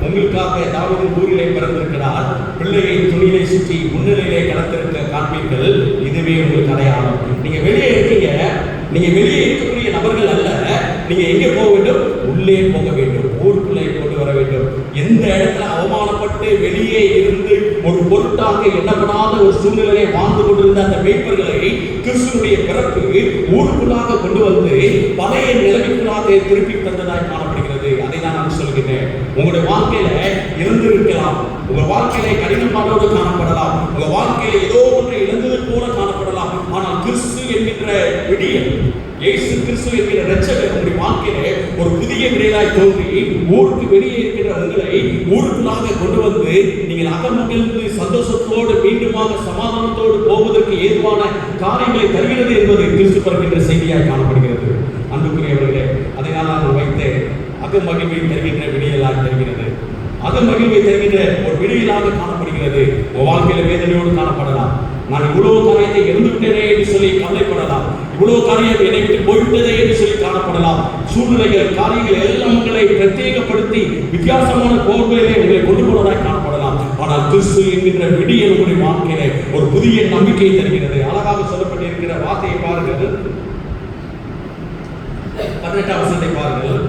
உங்களுக்காக தாவீதின் ஊரிலே பிறந்திருக்கிறார், பிள்ளையை துணியிலே சுற்றி முன்னிலையிலே கடத்திருக்க காண்பீர்கள், இதுவே உங்களுக்கு அடையாளம். நீங்க வெளியே இருக்கீங்க, நீங்க வெளியே இருக்கக்கூடிய நபர்கள் அல்ல. நீங்க எங்கே போக வேண்டும்? உள்ளே போக வேண்டும், ஊருக்குள்ளே கொண்டு வர வேண்டும். எந்த இடத்துல அவமானப்பட்டு வெளியே இருந்து ஒரு பொருட்டாக எண்ணப்படாத ஒரு சூழ்நிலையை வாழ்ந்து கொண்டிருந்த அந்த மேய்ப்பர்களை கிறிஸ்துவுடைய பிறப்பு ஊருக்குள்ளாக கொண்டு வந்து பழைய நிலைமைக்குள்ளாக திருப்பி தந்ததாய் காணப்படுகிறது. அதை தான் நான் சொல்கிறேன். உங்களுடைய வாழ்க்கையில இருந்திருக்கலாம், உங்க வாழ்க்கையில கடினப்பாடோடு காணப்படலாம், உங்க வாழ்க்கையில ஏதோ ஒன்று இழந்தது போல காணப்படலாம். ஆனால் கிறிஸ்து என்கின்ற விடியல், இயேசு கிறிஸ்து என்கிற இரட்சகர் உங்களுடைய வாழ்க்கையிலே ஒரு புதிய விடியலாய் தோன்றி ஊருக்கு வெளியே இருக்கிற உங்களை ஊருக்குள்ளாக கொண்டு வந்து நீங்கள் அகமகிழ்ந்து சந்தோஷத்தோடு மீண்டுமாக சமாதானத்தோடு போவதற்கு ஏதுவான காரியங்களை தருகிறது என்பது கிறிஸ்து பிறக்கின்ற செய்தியாய் காணப்படுகிறது. அன்புக்குரியவர்களே, அதை நான் வைத்து அகமகிழ்வை தருகின்ற விடியலாக தருகிறது. அகமகிழ்வை தருகின்ற ஒரு விடியலாக காணப்படுகிறது. உன் வாழ்க்கையில வேதனையோடு காணப்படலாம். நான் இவ்வளவு காரியத்தை இழந்துவிட்டேனே என்று சொல்லி கவலைப்படலாம். இவ்வளவு காரியம் என்னை விட்டு போய்விட்டதே என்று சொல்லி காணப்படலாம். சூழ்நிலைகள், காரியங்கள் எல்லாம் உங்களை பிரத்யேகப்படுத்தி வித்தியாசமான கோர்வையிலே உங்களை கொண்டு போவதாய் காணப்படலாம். ஆனால் கிறிஸ்து என்கின்ற விடியல் உங்களுடைய வாழ்க்கையிலே ஒரு புதிய நம்பிக்கையை தருகிறது. அழகாக சொல்லப்பட்டிருக்கிற வார்த்தையை பாருங்கள். 18ஆம் வசனத்தை பாருங்கள்.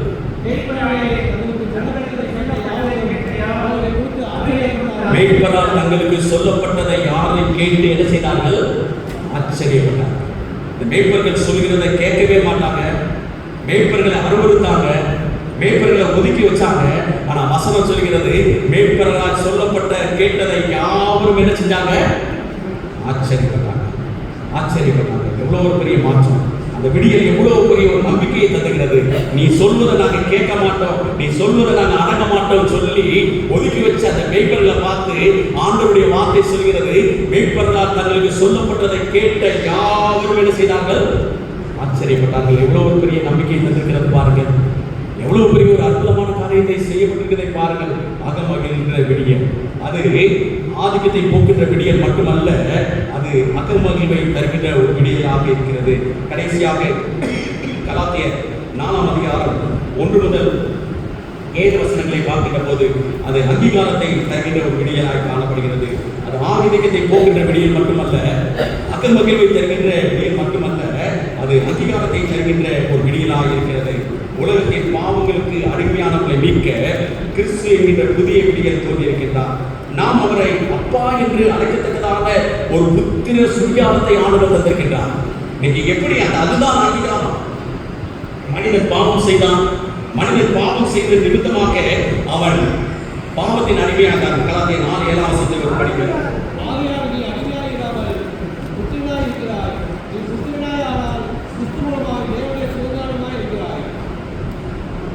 மேய்ப்பரால் தங்களுக்கு சொல்லப்பட்டதை யாரை கேட்டு என்ன செய்தார்கள்? ஆச்சரியப்பட்டார்கள். இந்த மேய்ப்பர்கள் சொல்கிறதை கேட்கவே மாட்டாங்க. மேய்ப்பர்களை அருவருத்தாங்க, மேய்ப்பர்களை ஒதுக்கி வச்சாங்க. ஆனா வசனம் சொல்கிறது, மேய்ப்பர்களால் சொல்லப்பட்ட கேட்டதை யாவரும் என்ன செஞ்சாங்க? ஆச்சரியப்பட்டாங்க. ஆச்சரியப்பட்டாங்க. எவ்வளவு ஒரு பெரிய மாற்றம்! அந்த விடியல் எவ்வளவு பெரிய ஒரு நம்பிக்கையை தந்துகிறது. நீ சொல்வதை நாங்க கேட்க மாட்டோம், நீ சொல்வதை நாங்க அடங்க மாட்டோம் சொல்லி ஒதுக்கி வச்ச அந்த மேய்ப்பர்களை பார்த்து ஆண்டவருடைய வார்த்தை சொல்கிறது, மேய்ப்பர்களால் தங்களுக்கு சொல்லப்பட்டதை கேட்ட யாவரும் என்ன செய்தார்கள்? ஆச்சரியப்பட்டார்கள். எவ்வளவு ஒரு பெரிய நம்பிக்கையை தந்திருக்கிறது பாருங்கள். எவ்வளவு பெரிய ஒரு அற்புதமான காரியத்தை செய்யப்பட்டிருக்கிறதை பாருங்கள். அகமகிழ்கின்ற விடியல், அது ஆதிக்கத்தை போக்குகின்ற விடியல் மட்டுமல்ல, அது அகமகிழ்வை தருகின்ற ஒரு விடியலாக இருக்கிறது. கடைசியாக கலாத்தியர் 4ஆம் அதிகாரம் 1 முதல் 7 வசனங்களை பார்க்கின்ற போது அது அங்கீகாரத்தை தருகின்ற ஒரு விடியலாக காணப்படுகிறது. அது ஆதிக்கத்தை போக்குகின்ற விடியல் மட்டுமல்ல, அகமகிழ்வை தருகின்ற விடியல் மட்டுமல்ல, அது அங்கீகாரத்தை தருகின்ற ஒரு விடியலாக இருக்கிறது. உலகத்தின் பாவங்களுக்கு அடிமையானவர்களை மீட்க கிறிஸ்து என்கின்ற புதிய விடியல் தோன்றியிருக்கின்றார். நாம் அவரை அப்பா என்று அழைக்கத்தக்கதான ஒரு புத்திர சுயாதத்தை ஆண்டவர் தந்திருக்கின்றார். இன்னைக்கு எப்படி அதுதான் அங்கீகாரம். மனிதன் பாவம் செய்தான், மனிதன் பாவம் செய்த நிமித்தமாக அவன் பாவத்தின் அடிமையானான். கலாத்தியர் 4:7 வசனத்தில் படிக்கிறோம்.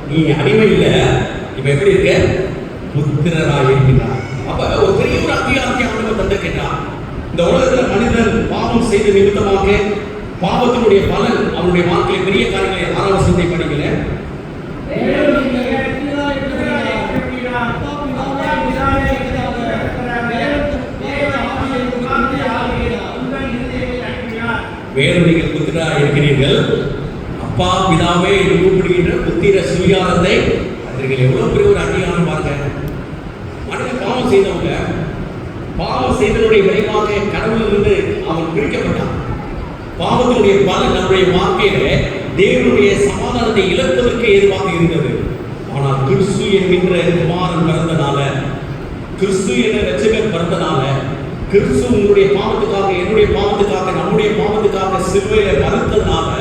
நீ அடிமை இல்ல, இப்ப எப்படி இருக்க? புத்திரராக இருக்கின்றார். அப்ப ஒரு பெரிய ஒரு அங்கீகாரத்தை ஆண்டவர் தந்திருக்கின்றார். இந்த உலகத்தில் மனிதன் பாவம் செய்த நிமித்தமாக பாவத்தினுடைய பலன் அவனுடைய வாழ்க்கையில் பெரிய காரியங்களை 6ஆம் வசனத்தை படிக்கல. வேறு நீங்கள் புத்திரராக இருக்கிறீர்கள், அப்பா பிதாவே என்று கூப்பிடுகின்ற புத்திர சுயாதத்தை அதற்கு எவ்வளவு பெரிய ஒரு அங்கீகாரம் பாருங்க. மனிதன் பாவம் செய்தவங்க, பாவம் செய்தனுடைய விளைவாக கடவுளிலிருந்து அவன் பிரிக்கப்பட்டான். பாவத்தினுடைய பலன் நம்முடைய வாழ்க்கையில தேவனுடைய சமாதானத்தை இழப்பதற்கு ஏதுவாக இருந்தது. ஆனால் கிறிஸ்து என்கின்ற குமாரன் பிறந்தனால, கிறிஸ்து என்ற இரட்சகர் பிறந்தனால, கிறிஸ்து உங்களுடைய பாவத்துக்காக, என்னுடைய பாவத்துக்காக, நம்முடைய பாவத்துக்காக சிலுவையில மறுத்ததுனால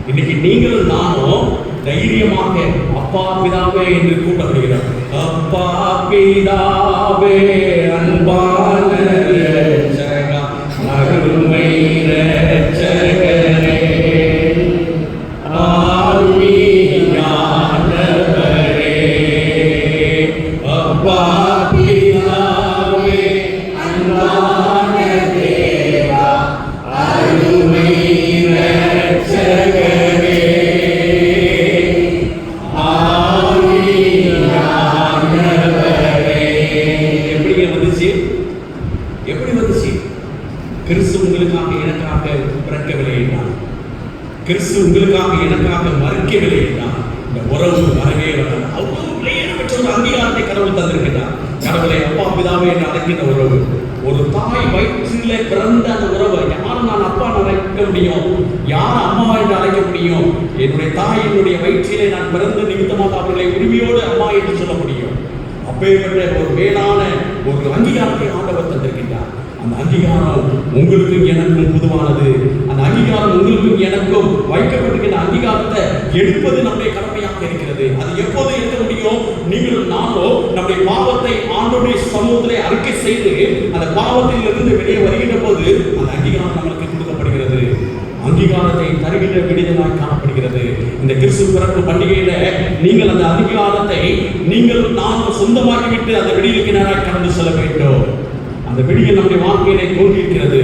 இன்னைக்கு நீங்களும் நானும் தைரியமாக அப்பா பிதாவே என்று கூப்பிடப்படுகிறோம். அப்பா பிதாவே அன்பான இரட்சகா, அருமை இரட்சகரே, கிறிஸ்து உங்களுக்காக எனக்காக பிறக்கவில்லை என்றால், கிறிஸ்து உங்களுக்காக எனக்காக மறுக்கவில்லை என்றால், இந்த உறவு வரவே வராது. அவ்வளவு பெற்ற ஒரு அங்கீகாரத்தை கடவுள் தந்திருக்கிறார். கடவுளை அப்பா பிதாவே என்று அழைக்கின்ற உறவு, ஒரு தாய் வயிற்றிலே பிறந்த அந்த உறவை யார் நான் அப்பா அழைக்க முடியும், யார் அம்மா என்று அழைக்க முடியும்? என்னுடைய தாய் என்னுடைய வயிற்றிலே நான் பிறந்த நிமித்தமாக அவர்களை உரிமையோடு அம்மா என்று சொல்ல முடியும். அப்பேற்பட்ட ஒரு மேலான ஒரு அங்கீகாரத்தை ஆண்டவர் தந்திருக்கின்றார். அந்த அங்கீகாரம் உங்களுக்கும் எனக்கும் பொதுவானது. அந்த அங்கீகாரம் உங்களுக்கும் எனக்கும் வைக்கப்பட்டிருக்கிற அங்கீகாரத்தை எடுப்பது நம்முடைய கடமையாக இருக்கிறது. அது எப்போது எடுக்க முடியும்? நீங்களும் நானோ நம்முடைய பாவத்தை ஆண்டவருடைய சமூகத்திலே அறிக்கை செய்து அந்த பாவத்திலிருந்து வெளியே வருகின்ற போது அந்த அங்கீகாரம் நமக்கு கொடுக்கப்படுகிறது. அங்கீகாரத்தை தருகின்ற விடுதலாய் காணப்படுகிறது. இந்த கிறிஸ்து பிறப்பு பண்டிகையில நீங்கள் அந்த அங்கீகாரத்தை நீங்களும் நானும் சொந்தமாக்கிவிட்டு அந்த விடியலுக்கு நேராக கடந்து செல்ல வேண்டும். அந்த விடியல் நம்முடைய வாழ்க்கையிலே தோன்றியிருக்கிறது.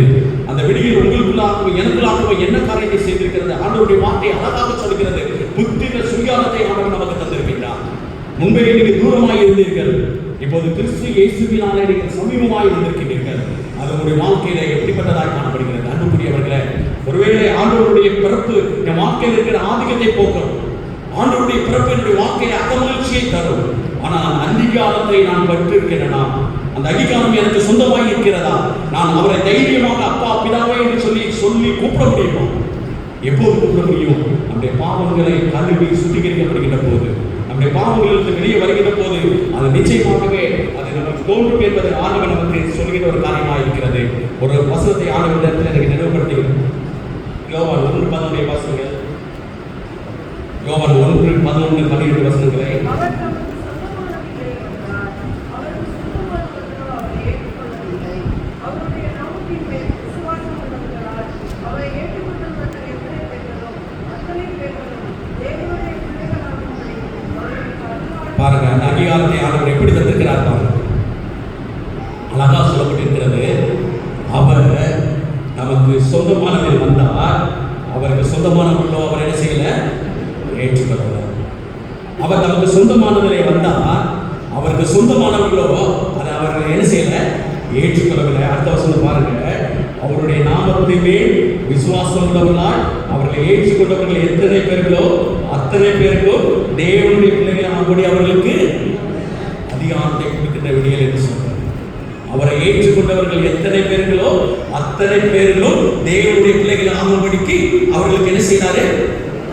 அந்த விடியல் உங்களுக்குள்ளாகவும் எனக்குள்ளாகவும் என்ன காரியத்தை செய்திருக்கிறது? ஆண்டவருடைய வார்த்தை அழகாக சொல்கிறது. புத்திர சுகாரத்தை ஆண்டவர் நமக்கு தந்திருக்கின்றார். முன்பே நீங்கள் தூரமாய் இருந்தீர்கள், இப்போது கிறிஸ்து இயேசுவினாலே நீங்கள் சமீபமாய் இருந்திருக்கிறீர்கள். அது உங்களுடைய வாழ்க்கையில எப்படிப்பட்டதாக காணப்படுகிறது? அன்புக்குரியவர்களே, ஒருவேளை ஆண்டவருடைய பிறப்பு என் வாழ்க்கையில் இருக்கிற ஆதிக்கத்தை போக்கும், ஆண்டவருடைய பிறப்பு என்னுடைய வாழ்க்கையில அகமகிழ்ச்சியை தரும். ஆனால் அந்த அங்கீகாரத்தை நான் பெற்றிருக்கிறேனா? அந்த அங்கீகாரம் எனக்கு சொந்தமாக இருக்கிறதா? நான் அவரை தைரியமாக அப்பா பிதாவே என்று சொல்லி கூப்பிட முடியுமா? எப்போது கூப்பிட முடியும்? நம்முடைய பாவங்களை கழுவி சுத்திகரிக்கப்படுகின்ற போது, நம்முடைய பாவங்களுக்கு வெளியே வருகின்ற போது அது நிச்சயமாகவே அது நமக்கு தோன்றும் என்பது ஆண்டவர் நமக்கு சொல்கிற ஒரு காரியமாக இருக்கிறது. ஒரு வசனத்தை ஆண்டவர் இடத்தில் எனக்கு நினைவுபடுத்துகிறேன். யோவான் 1:11 வாசிங்கள். யோவான் 1:11-12 வசனங்களை. பாருங்க, அந்த அங்கீகாரத்தை ஆண்டவர் எப்படி தந்திருக்கிறார் பாருங்க. அழகா சொல்லப்பட்டிருக்கிறது. அவர் நமக்கு சொந்தமானவர் வந்தார், அவருக்கு சொந்தமானவர்களோ அவர் என்ன செய்யல? ஏற்றுக்கொள்ளல. அவர் நமக்கு சொந்தமானவரை வந்தார், அவருக்கு சொந்தமானவர்களோ அதை அவர்கள் என்ன செய்யல? ஏற்றுக்கொள்ளவில்லை. அடுத்த வசனம் பாருங்க. அவருடைய நாமத்தின் மேல் விசுவாசம் உள்ளவர்களால் அவர்களை ஏற்றுக்கொண்டவர்கள் எத்தனை பேர்களோ அத்தனை பேருக்கும் தேவனுடைய பிள்ளைகள் ஆகும்படி அவர்களுக்கு அதிகாரத்தை கொடுக்கின்ற விடியல் என்று சொல்றார். அவரை ஏற்றுக்கொண்டவர்கள் எத்தனை பேர்களோ அத்தனை பேர்களும் தேவனுடைய பிள்ளைகள் ஆகும்படிக்கு அவர்களுக்கு என்ன செய்யறாரு?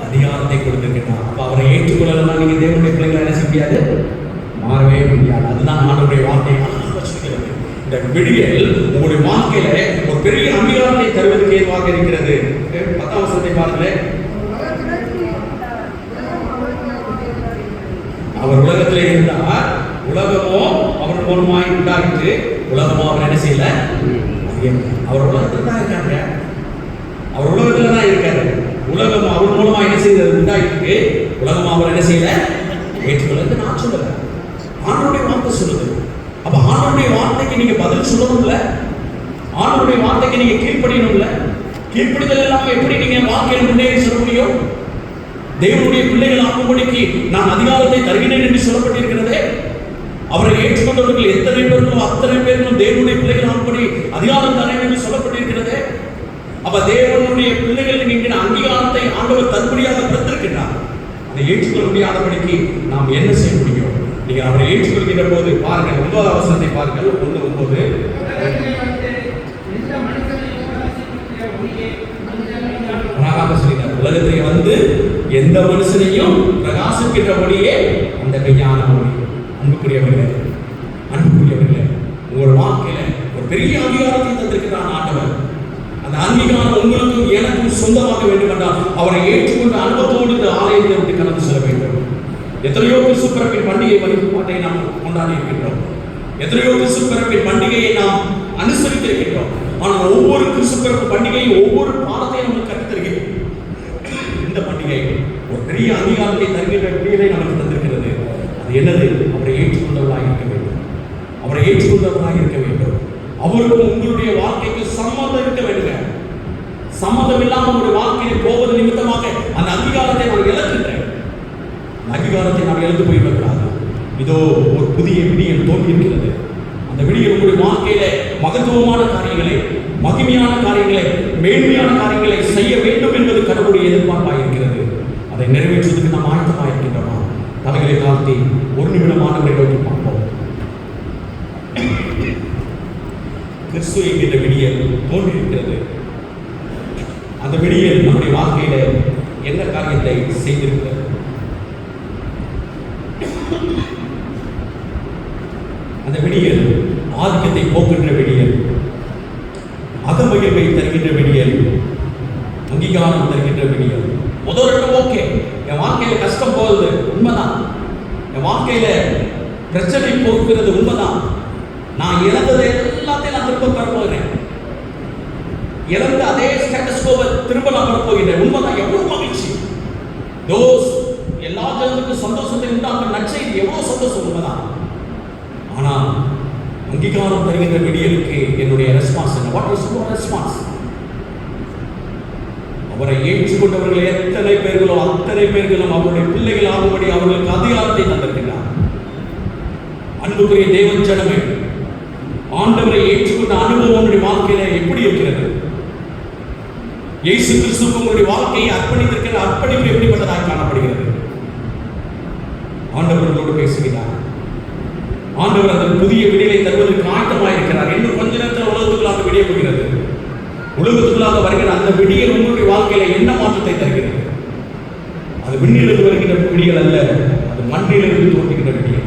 அதிகாரத்தை கொடுத்திருக்கிறார். அப்ப அவரை ஏற்றுக்கொள்ளலாம், நீங்க தேவனுடைய பிள்ளைகளை என்ன செய்ய முடியாது? மாறவே முடியாது. அதுதான் ஆண்டவருடைய வார்த்தை. இந்த விடியல் உங்களுடைய வாழ்க்கையில ஒரு பெரிய அங்கீகாரத்தை தருவதற்கு ஏதுவாக இருக்கிறது. 10ஆம் வசனத்தை பாருங்களேன். அவர் உலகத்திலே இருந்தார், உலகமோ அவர் மூலமாய் உண்டாகிட்டு, உலகமோ அவர் என்ன செய்யல? அவர் உலகத்துல தான் இருக்காங்க, அவர் உலகத்துல தான் இருக்காரு. உலகமோ அவர் மூலமா என்ன செய்தது? உண்டாகிட்டு, உலகமோ அவர் என்ன செய்யல? ஏற்றுக்கொள்ள. நான் சொல்லல, ஆண்டவருடைய வார்த்தை சொல்லுது. அப்ப ஆண்டவருடைய வார்த்தைக்கு நீங்க பதில் சொல்லணும்ல, ஆண்டவருடைய வார்த்தைக்கு நீங்க கீழ்ப்படியணும்ல. கீழ்ப்படிதல் இல்லாம எப்படி நீங்க வாழ்க்கையில் முன்னேறி சொல்ல முடியும்? தேவனுடைய பிள்ளைகள் ஆகும்படிக்கு நான் அதிகாரத்தை தருகிறேன் என்று சொல்லப்பட்டிருக்கிறதே. அவரை ஏற்றுக்கொண்டவர்கள் எத்தனை பேர்களும் அத்தனை பேர்களும் தேவனுடைய பிள்ளைகள் ஆகும்படி அதிகாரம் தரேன் என்று சொல்லப்பட்டிருக்கிறதே. அப்ப தேவனுடைய பிள்ளைகள் என்கிற அங்கீகாரத்தை ஆண்டவர் தரும்படியாக பெற்றிருக்கிறார். அதை ஏற்றுக்கொள்ள முடியாதபடிக்கு நாம் என்ன செய்ய முடியும்? நீங்க அவரை ஏற்றுக்கொள்கின்ற போது பாருங்கள், 9ஆம் வசனத்தை பாருங்கள். 1:9. உலகத்திலே வந்து எந்த மனுஷனையும் பிரகாசிக்கின்றபடியே அந்த ஞான ஒளி. அன்புக்குரியவர்களே, அன்புக்குரியவர்களே, உங்கள் வாழ்க்கையில ஒரு பெரிய அங்கீகாரத்தை தந்திருக்கிறான் ஆண்டவர். அந்த அங்கீகாரம் உங்களுக்கும் எனக்கும் சொந்தமாக வேண்டும் என்றால் அவரை ஏற்றுக்கொண்ட அனுபவத்தோடு இந்த ஆலயத்தை விட்டு கடந்து செல்ல வேண்டும். எத்தனையோ கிறிஸ்து பிறப்பின் பண்டிகை வழிபாட்டை நாம் கொண்டாடி இருக்கின்றோம். எத்தனையோ கிறிஸ்து பிறப்பின் பண்டிகையை நாம் அனுசரித்திருக்கின்றோம். ஆனால் ஒவ்வொரு கிறிஸ்து பிறப்பு பண்டிகையும் ஒவ்வொரு பாடத்தை நமக்கு கற்றுத்தருகிறது. இந்த பண்டிகை ஒரு பெரிய அங்கீகாரத்தை தருகின்ற விடியலை நமக்கு தந்திருக்கிறது. அது என்னது? அவரை ஏற்றுக்கொண்டவர்களாக இருக்க வேண்டும். அவரை ஏற்றுக்கொண்டவர்களாக இருக்க வேண்டும். அவருக்கும் உங்களுடைய வாழ்க்கைக்கு சம்மதம் இருக்க வேண்டும். சம்மதம் இல்லாமல் உங்களுடைய வாழ்க்கையை போவது நிமித்தமாக அந்த அங்கீகாரத்தை நான் இழக்கின்றேன். அங்கீகாரத்தை நாம் இழந்து போய்விடக்கூடாது. இதோ ஒரு புதிய விடியல் தோன்றி இருக்கிறது. அந்த விடியல் உங்களுடைய வாழ்க்கையில மகத்துவமான காரியங்களை, மகிமையான காரியங்களை, மேன்மையான காரியங்களை செய்ய வேண்டும் என்பது கடவுளுடைய எதிர்பார்ப்பாக இருக்கிறது. அதை நிறைவேற்றுவதற்கு நாம் ஆயத்தமாக இருக்கின்றோமா? தலைகளை தாழ்த்தி ஒரு நிமிடமானவரை நோக்கி பார்ப்போம். கிறிஸ்து என்கின்ற விடியல் தோன்றியிருக்கிறது. அந்த விடியல் நம்முடைய வாழ்க்கையில என்ன காரியத்தை செய்திருக்கிறது? அந்த விடியல் ஆதிக்கத்தை போக்குகின்ற விடியல், அகமகிழ்வை தருகின்ற விடியல், அங்கீகாரம் தருகின்ற விடியல். முதல் ஓகே, என் வாழ்க்கையில கஷ்டம் போகுது உண்மைதான், என் வாழ்க்கையில பிரச்சனை போக்குகிறது உண்மைதான், நான் இழந்ததை எல்லாத்தையும் நான் திரும்ப பெறப்போகிறேன், இழந்த அதே ஸ்டேட்டஸ் கோவை திரும்ப நான் பெறப்போகிறேன் உண்மைதான். எவ்வளவு மகிழ்ச்சி! தோஸ் எல்லா ஜனத்துக்கும் சந்தோஷத்தை உண்டாக்கும் நற்செய்தி, எவ்வளவு சந்தோஷம் உண்மைதான். ஆனால் அங்கீகாரம் தருகின்ற விடியலுக்கு என்னுடைய ரெஸ்பான்ஸ் என்ன? What is your response? அவரை ஏற்றுக்கொண்டவர்கள் எத்தனை பேர்களோ அத்தனை பேர்களும் அவருடைய பிள்ளைகள் ஆகும்படி அவர்களுக்கு அதிகாரத்தை தந்திருக்கிறார். அன்புக்குரிய தேவன் ஜனமே, ஆண்டவரை ஏற்றுக்கொண்ட அனுபவம் உங்களுடைய வாழ்க்கையில எப்படி இருக்கிறது? இயேசு கிறிஸ்துவுக்கு உங்களுடைய வாழ்க்கையை அர்ப்பணித்திருக்கிற அர்ப்பணிப்பு எப்படிப்பட்டதாக காணப்படுகிறது? ஆண்டவர்களோடு பேசுகிறார். ஆண்டவர் அந்த புதிய விடியலை தருவதற்கு ஆயத்தமாக இருக்கிறார். இன்னும் கொஞ்ச நேரத்தில் உலகத்துக்குள்ளாக விடிய போகிறது. உலகத்துக்குள்ளாக வருகிற அந்த விடியல் உங்களுடைய வாழ்க்கையில என்ன மாற்றத்தை தருகிறது? அது விண்ணிலிருந்து வருகின்ற விடியல் அல்ல, அது மண்ணிலிருந்து தோன்றுகின்ற விடியல்.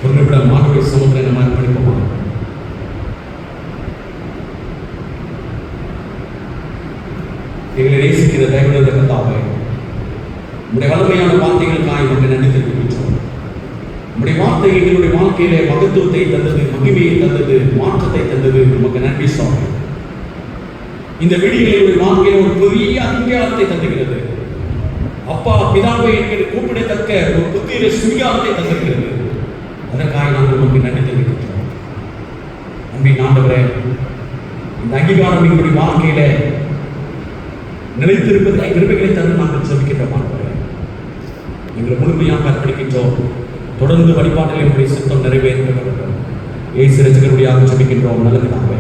ஒரு நிமிடம் ஆண்டவருடைய சமூகத்தை நம்ம அர்ப்பணிப்போமா? எங்களை நேசிக்கிற தயவுள்ள கர்த்தாவே, உங்களுடைய வலிமையான வார்த்தைகளுக்காக எங்களுக்கு நன்றி தெரிவிக்கின்றோம். உங்களுடைய வார்த்தை எங்களுடைய வாழ்க்கையிலே மகத்துவத்தை தந்தது, மகிமையை தந்தது, மாற்றத்தை தந்தது. நமக்கு நன்றி சுவாமி. இந்த விடியலுடைய வாழ்க்கையில் ஒரு பெரிய அங்கீகாரத்தை தந்துகிறது. அப்பா பிதாவை என்கிற கூப்பிடத்தக்க ஒரு புத்திர சுவீகாரத்தை தந்திருக்கிறது. அதற்காக நாங்கள் நமக்கு நன்றி தெரிவிக்கின்றோம். அன்பின் ஆண்டவரே, இந்த அங்கீகாரம் எங்களுடைய வாழ்க்கையில நிலைத்திருப்பதை கிருபைகளை தந்து நாங்கள் ஜெபிக்கின்றோம். ஆண்டவரே, எங்களை முழுமையாக அர்ப்பணிக்கின்றோம். தொடர்ந்து வழிபாட்டில் என்னுடைய சித்தம் நிறைவேற்ற வேண்டும். இயேசு ரட்சகருடைய ஜெபிக்கின்றோம். நல்ல பிதாவே.